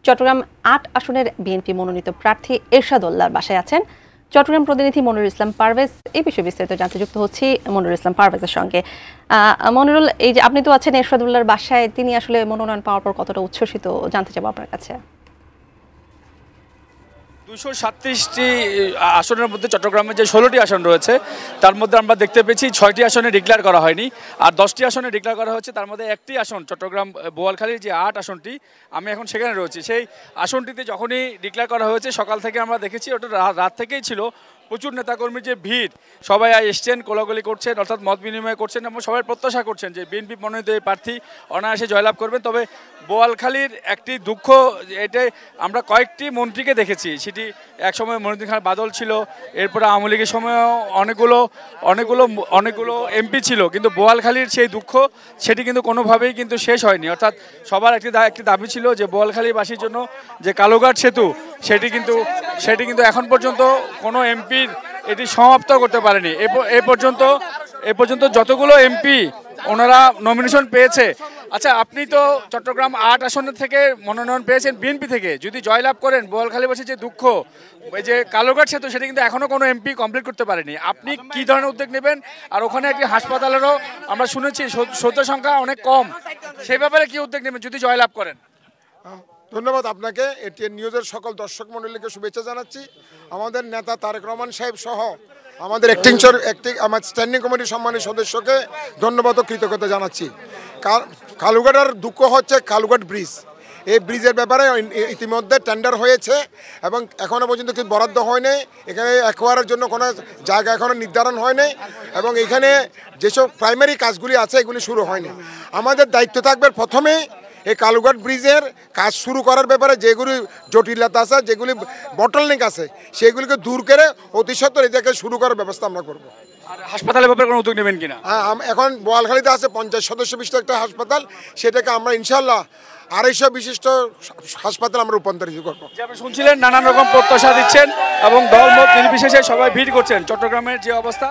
চট্টগ্রাম ৮ আসনের বিএনপি মনোনীত প্রার্থী এরশাদ উল্লাহর বাসায় আছেন চট্টগ্রাম প্রতিনিধি মনিরুল ইসলাম পারভেজ। এই বিষয়ে বিস্তারিত জানতে যুক্ত হচ্ছি মনিরুল ইসলাম পারভেজের সঙ্গে। মনিরুল, এই যে আপনি তো আছেন এরশাদ উল্লাহর বাসায়, তিনি আসলে মনোনয়ন পাওয়ার পর কতটা উচ্ছ্বসিত জানতে চাবো আপনার কাছে। 237টি আসনের মধ্যে চট্টগ্রামে যে 16টি আসন রয়েছে তার মধ্যে আমরা দেখতে পেয়েছি 6টি আসনে ডিক্লেয়ার করা হয়নি, আর 10টি আসনে ডিক্লেয়ার করা হয়েছে। তার মধ্যে একটি আসন চট্টগ্রাম বোয়ালখালীর যে 8 আসনটি, আমি এখন সেখানে রয়েছি। সেই আসনটিতে যখনই ডিক্লেয়ার করা হয়েছে সকাল থেকে আমরা দেখেছি, ওটা রাত থেকেই ছিল, প্রচুর নেতাকর্মীর যে ভিড়, সবাই এসছেন, কোলাগুলি করছেন, অর্থাৎ মত বিনিময় করছেন এবং সবাই প্রত্যাশা করছেন যে বিএনপি মনোনীত এই প্রার্থী অনায়াসে জয়লাভ করবেন। তবে বোয়ালখালীর একটি দুঃখ, এটাই আমরা কয়েকটি মন্ত্রীকে দেখেছি, সেটি একসময় মনিরুদ্দিন খান বাদল ছিল, এরপরে আওয়ামী লীগের সময়ও অনেকগুলো এমপি ছিল, কিন্তু বোয়ালখালীর সেই দুঃখ সেটি কিন্তু কোনোভাবেই কিন্তু শেষ হয়নি। অর্থাৎ সবার একটি দাবি ছিল যে বোয়ালখালীবাসীর জন্য যে কালুঘাট সেতু, সেটি কিন্তু এখন পর্যন্ত কোনো এমপির এটি সমাপ্ত করতে পারেনি। এ পর্যন্ত যতগুলো এমপি ওনারা নমিনেশন পেয়েছে। আচ্ছা, আপনি তো চট্টগ্রাম 8 আসনের থেকে মনোনয়ন পেয়েছেন বিএনপি থেকে, যদি জয়লাভ করেন, বোয়ালখালীবাসীর যে দুঃখ, এই যে কালুঘাট সেতু, সেটা কিন্তু এখনো কোনো এমপি কমপ্লিট করতে পারেনি, আপনি কি ধরনের উদ্যোগ নেবেন? আর ওখানে একটি হাসপাতালেরও আমরা শুনেছি শয্যা সংখ্যা অনেক কম, সেই ব্যাপারে কি উদ্যোগ নেবেন যদি জয়লাভ করেন? ধন্যবাদ আপনাকে। এটিএন নিউজের সকল দর্শক মণ্ডলীকে শুভেচ্ছা জানাচ্ছি। আমাদের নেতা তারেক রহমান সাহেব সহ আমাদের আমার স্ট্যান্ডিং কমিটির সম্মানিত সদস্যকে ধন্যবাদ ও কৃতজ্ঞতা জানাচ্ছি। কালুঘাটের দুঃখ হচ্ছে কালুঘাট ব্রিজ। এই ব্রিজের ব্যাপারে ইতিমধ্যে টেন্ডার হয়েছে এবং এখনও পর্যন্ত কিছু বরাদ্দ হয়নি। এখানে অ্যাকোয়ারের জন্য কোনো জায়গা এখনও নির্ধারণ হয়নি এবং এখানে যেসব প্রাইমারি কাজগুলি আছে এগুলি শুরু হয়নি। আমাদের দায়িত্ব থাকবে প্রথমে এই কালুঘাট ব্রিজের কাজ শুরু করার ব্যাপারে যেগুলি জটিলতা আছে, যেগুলি বটলনেক আছে, সেগুলিকে দূর করে অতি সত্বর এটাকে শুরু করার ব্যবস্থা আমরা করব। আর হাসপাতালের ব্যাপারে কোনো উদ্যোগ নেবেন কিনা? হ্যাঁ, এখন বোয়ালখালীতে আছে 50 সদস্য বিশিষ্ট একটা হাসপাতাল, সেটাকে আমরা ইনশাল্লাহ 250 বিশিষ্ট হাসপাতাল আমরা রূপান্তরিত করবো। আপনি শুনছিলেন নানান রকম প্রত্যাশা দিচ্ছেন এবং দল মত নির্বিশেষে সবাই ভিড় করছেন। চট্টগ্রামের যে অবস্থা